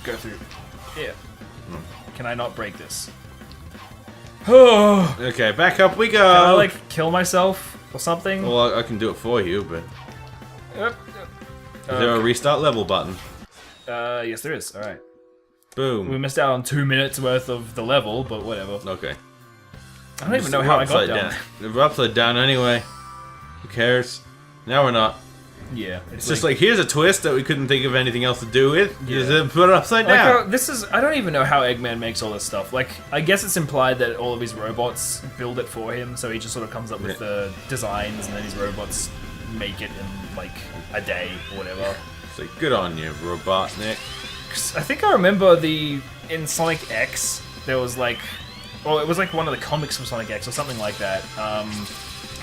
go through. Yeah. Can I not break this? Oh. Okay, back up we go. Can I like kill myself or something? Well, I can do it for you, but Is is there a restart level button? Yes, there is. All right. Boom. We missed out on 2 minutes worth of the level, but whatever. Okay. I don't even know how I got down. We're upside down anyway. Who cares? Now we're not. Yeah. It's just like, here's a twist that we couldn't think of anything else to do with. Yeah. Just put it upside down. This is. I don't even know how Eggman makes all this stuff. Like, I guess it's implied that all of his robots build it for him, so he just sort of comes up with the designs, and then his robots make it in like a day or whatever. It's like, good on you, Robotnik. I think I remember in Sonic X there was like, well, it was like one of the comics from Sonic X or something like that.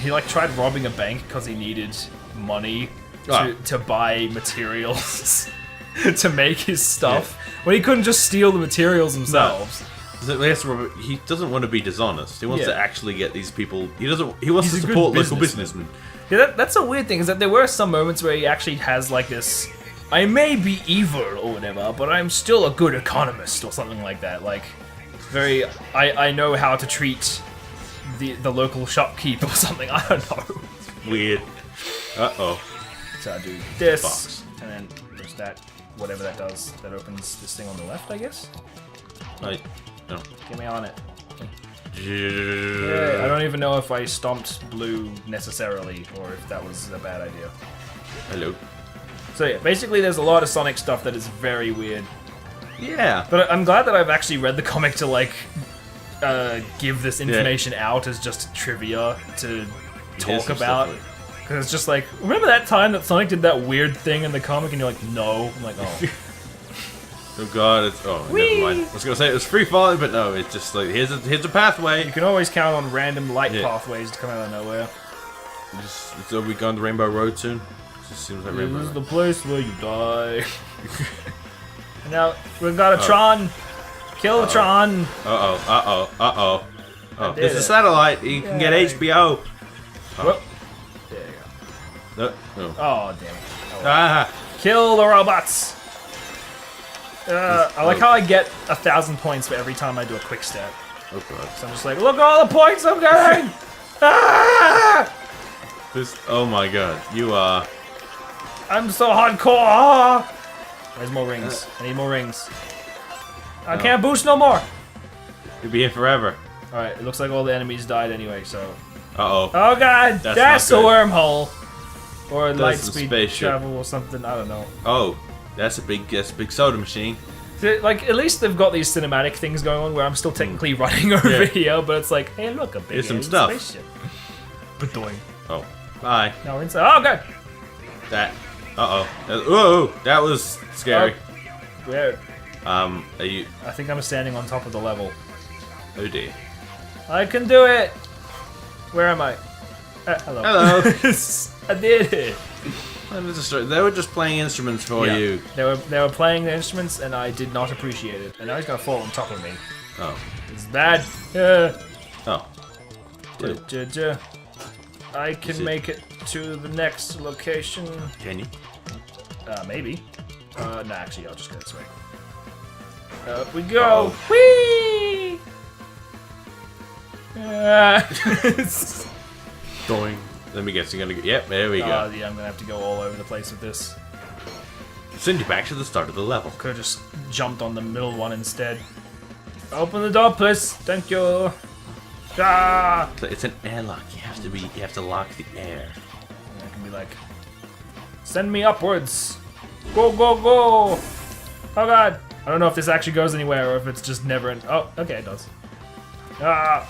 He like tried robbing a bank because he needed money to buy materials to make his stuff. Yeah. When he couldn't just steal the materials themselves. No. He doesn't want to be dishonest. He wants to actually get these people. He wants to support local businessmen. Yeah, that's a weird thing. Is that there were some moments where he actually has like this. I may be evil or whatever, but I'm still a good economist or something like that. Like, very. I know how to treat the local shopkeep or something. I don't know. Weird. Uh-oh. So I do this, box. And then there's that, whatever that does, that opens this thing on the left, I guess? No. Get me on it. Yeah, I don't even know if I stomped blue necessarily, or if that was a bad idea. Hello. So yeah, basically there's a lot of Sonic stuff that is very weird. Yeah. But I'm glad that I've actually read the comic to, like, give this information out as just trivia to talk about. Because it's just like, remember that time that Sonic did that weird thing in the comic, and you're like, no. I'm like, oh. Oh god, never mind. I was gonna say it was free falling, but no, it's just like, here's a pathway. You can always count on random light pathways to come out of nowhere. Are we going to Rainbow Road soon? It seems like Rainbow Road. This is the place where you die. And now, we've got a Tron. Kill the Tron. Oh, there's a satellite. You can get HBO. Well, there you go. Oh, damn it. Oh, well. Kill the robots. I like how I get 1,000 points for every time I do a quick step. Oh god. So I'm just like, look at all the points I'm getting! Oh my god, you are... I'm so hardcore! Where's more rings? I need more rings. I can't boost no more! You'll be here forever. Alright, it looks like all the enemies died anyway, so... Uh-oh. Oh god, that's a wormhole! Or light speed spaceship. travel or something, I don't know. Oh. That's a big soda machine. Like, at least they've got these cinematic things going on where I'm still technically running over here, but it's like, hey, look, a big Here's some stuff. Spaceship. Badoing. Oh, bye. Now we're inside. Oh, god! Whoa, that was scary. Oh, weird. Are you... I think I'm standing on top of the level. Oh dear. I can do it! Where am I? Hello. Hello. I did it! They were just playing instruments for you. They were playing the instruments, and I did not appreciate it. And now he's gonna fall on top of me. Oh. It's bad. Oh. I can make it to the next location. Can you? Maybe. No, actually, I'll just go this way. Up we go. Whee! Doing. Let me guess, you're gonna go. Yep, there we go. Yeah, I'm gonna have to go all over the place with this. Send you back to the start of the level. Could have just jumped on the middle one instead. Open the door, please. Thank you. Ah! It's an airlock. You have to lock the air. And I can be like, send me upwards. Go, go, go. Oh god. I don't know if this actually goes anywhere or if it's just never in. Oh, okay, it does. Ah.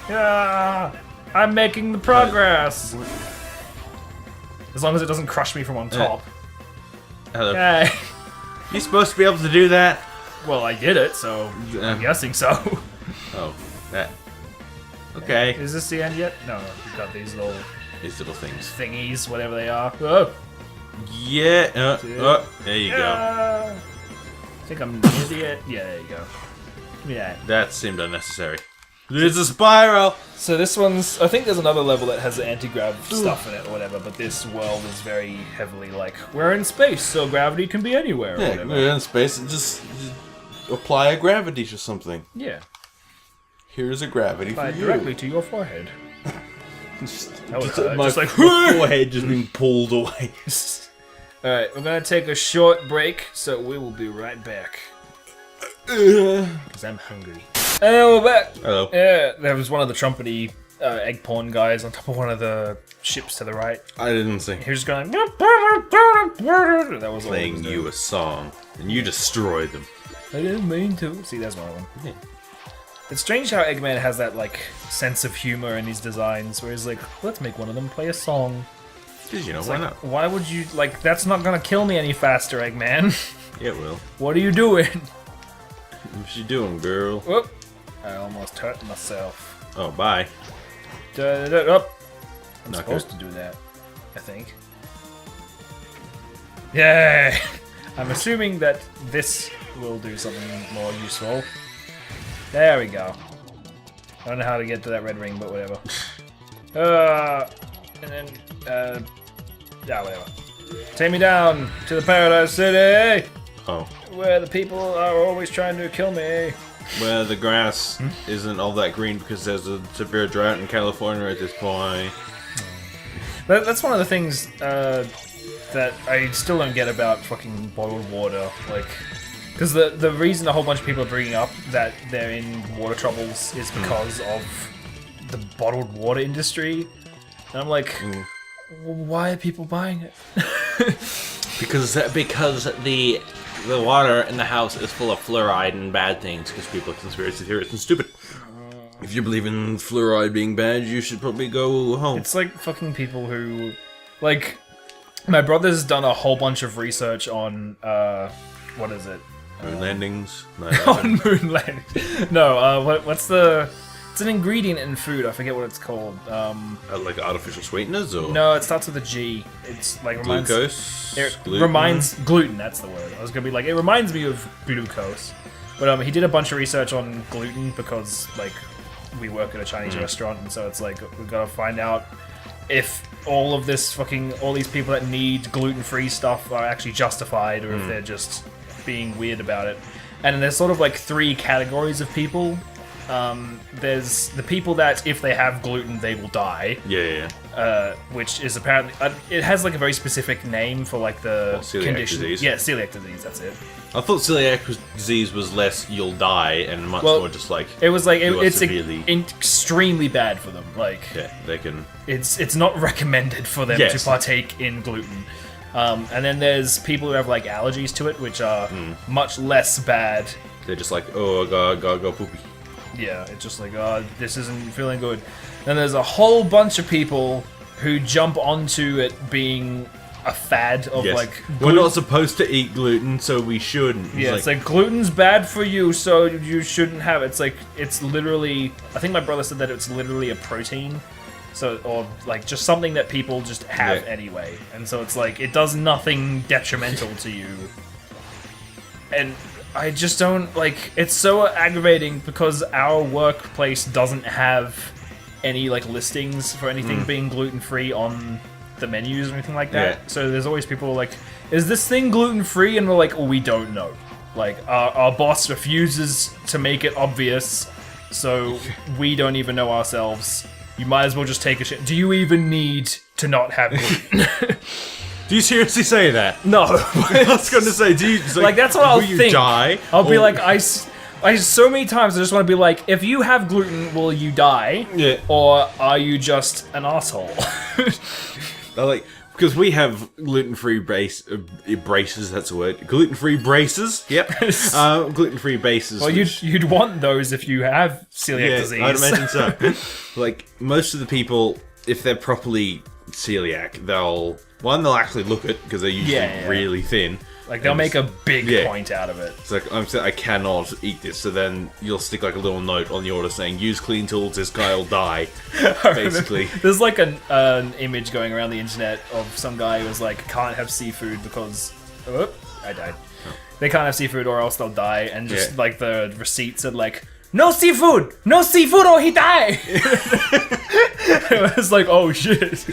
Yeah. I'm making the progress. As long as it doesn't crush me from on top. Hello. Yay. You're supposed to be able to do that? Well, I did it, so I'm guessing so. Oh, that. Okay. Is this the end yet? No, we've got these little things. Thingies, whatever they are. Whoa. Yeah. There you go. I think I'm near the end. Yeah, there you go. Give me that. That seemed unnecessary. There's a spiral. So this one's... I think there's another level that has anti-grav stuff in it or whatever, but this world is very heavily like, we're in space, so gravity can be anywhere or Yeah, whatever. we're in space and just apply a gravity to something. Yeah. Here's a gravity Apply for you. directly to your forehead. That would hurt. My Just like... forehead just being pulled away. Alright, we're gonna take a short break, so we will be right back. Because I'm hungry. And we're back! Hello. Yeah, there was one of the trumpety egg pawn guys on top of one of the ships to the right. I didn't see. He was just going... That was all he Playing was you doing. a song, and you destroyed them. I didn't mean to. See, there's one of them. Yeah. It's strange how Eggman has that, like, sense of humor in his designs, where he's like, let's make one of them play a song. Because, you know, It's why like, not? why would you... Like, that's not gonna kill me any faster, Eggman. It will. What are you doing? What you doing, girl? Whoop. I almost hurt myself. Oh, bye. Up. I'm Not supposed good. to do that, I think. Yay! I'm assuming that this will do something more useful. There we go. I don't know how to get to that red ring, but whatever. And then, yeah, whatever. Take me down to the Paradise City, Oh. where the people are always trying to kill me. Where the grass Hmm? isn't all that green because there's a severe drought in California at this point. That's one of the things that I still don't get about fucking bottled water. Like, because the reason a whole bunch of people are bringing up that they're in water troubles is because of the bottled water industry. And I'm like, well, why are people buying it? Because the water in the house is full of fluoride and bad things because people are conspiracy theorists and stupid. If you believe in fluoride being bad, you should probably go home. It's like fucking people who, like, my brother's done a whole bunch of research on, what is it? Moon landings. On moon landing. No, what's the... It's an ingredient in food, I forget what it's called. Like artificial sweeteners or No, it starts with a G. It's like reminds... glucose. It gluten? reminds... Gluten, that's the word. I was gonna be like, it reminds me of glucose. But he did a bunch of research on gluten because, like, we work at a Chinese restaurant, and so it's like, we've gotta find out if all of this fucking... all these people that need gluten-free stuff are actually justified, or if they're just being weird about it. And there's sort of like 3 categories of people. There's the people that if they have gluten they will die, which is apparently it has like a very specific name for like the celiac condition. disease. Yeah, celiac disease. That's it. I thought celiac disease was less you'll die and much Well, more just like It was like you are it's severely- extremely bad for them. Like they can. it's not recommended for them Yes. to partake in gluten. And then there's people who have like allergies to it, which are much less bad. They're just like, oh, I gotta go poopy. Yeah, it's just like, oh, this isn't feeling good. Then there's a whole bunch of people who jump onto it being a fad of Yes. like... We're not supposed to eat gluten, so we shouldn't. Yeah, it's like, gluten's bad for you, so you shouldn't have it. It's like, it's literally... I think my brother said that it's literally a protein. So, or like just something that people just have Yeah. anyway. And so it's like, it does nothing detrimental to you. And I just don't, like, it's so aggravating because our workplace doesn't have any, like, listings for anything being gluten-free on the menus or anything like that. Yeah. So there's always people like, is this thing gluten-free? And we're like, we don't know. Like, our boss refuses to make it obvious, so we don't even know ourselves. You might as well just take a shit. Do you even need to not have gluten? Do you seriously say that? No. I was going to say, do you Like, that's what I'll will you think. die? I'll be Or- like, I so many times I just want to be like, if you have gluten, will you die? Yeah. Or are you just an asshole? I like because we have gluten-free braces. That's a word. Gluten-free braces. Yep. Gluten-free bases. Well, you'd want those if you have celiac disease. I'd imagine so. Like most of the people, if they're properly celiac, they'll actually look it because they're usually Yeah. really thin. Like, they'll And make a big Yeah. point out of it. It's like I'm saying I cannot eat this. So then you'll stick like a little note on the order saying use clean tools. This guy will die. Basically. There's like an image going around the internet of some guy who was like, can't have seafood because... Oh, I died. They can't have seafood or else they'll die. And just Yeah. like the receipt said like, no seafood or he die. It was like, oh shit.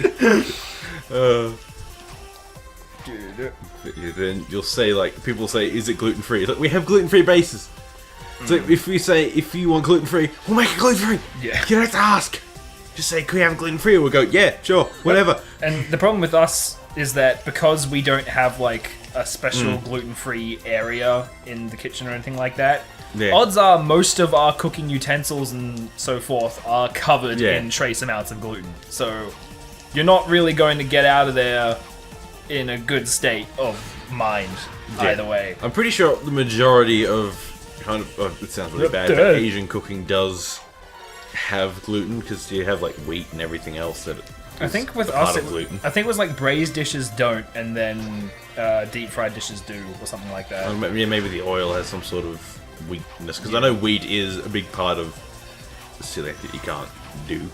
Dude. Then you'll say, like, people say, is it gluten free? It's like, we have gluten free bases. So if we say, if you want gluten free, we'll make it gluten free. Yeah. You don't have to ask. Just say, can we have gluten free? We'll go, yeah, sure, whatever. And the problem with us is that because we don't have like a special gluten-free area in the kitchen or anything like that, odds are most of our cooking utensils and so forth are covered in trace amounts of gluten. So you're not really going to get out of there in a good state of mind either way. I'm pretty sure the majority of it sounds really bad, but Asian cooking does have gluten because you have like wheat and everything else that I think with us, I think it was like braised dishes don't, and then deep fried dishes do, or something like that. Yeah, maybe the oil has some sort of weakness, because I know wheat is a big part of the celiac that you can't do.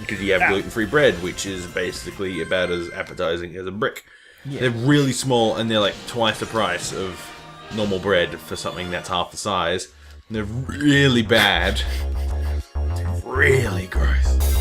Because you have gluten-free bread, which is basically about as appetizing as a brick. Yeah. They're really small, and they're like twice the price of normal bread for something that's half the size. And they're really bad. Really gross.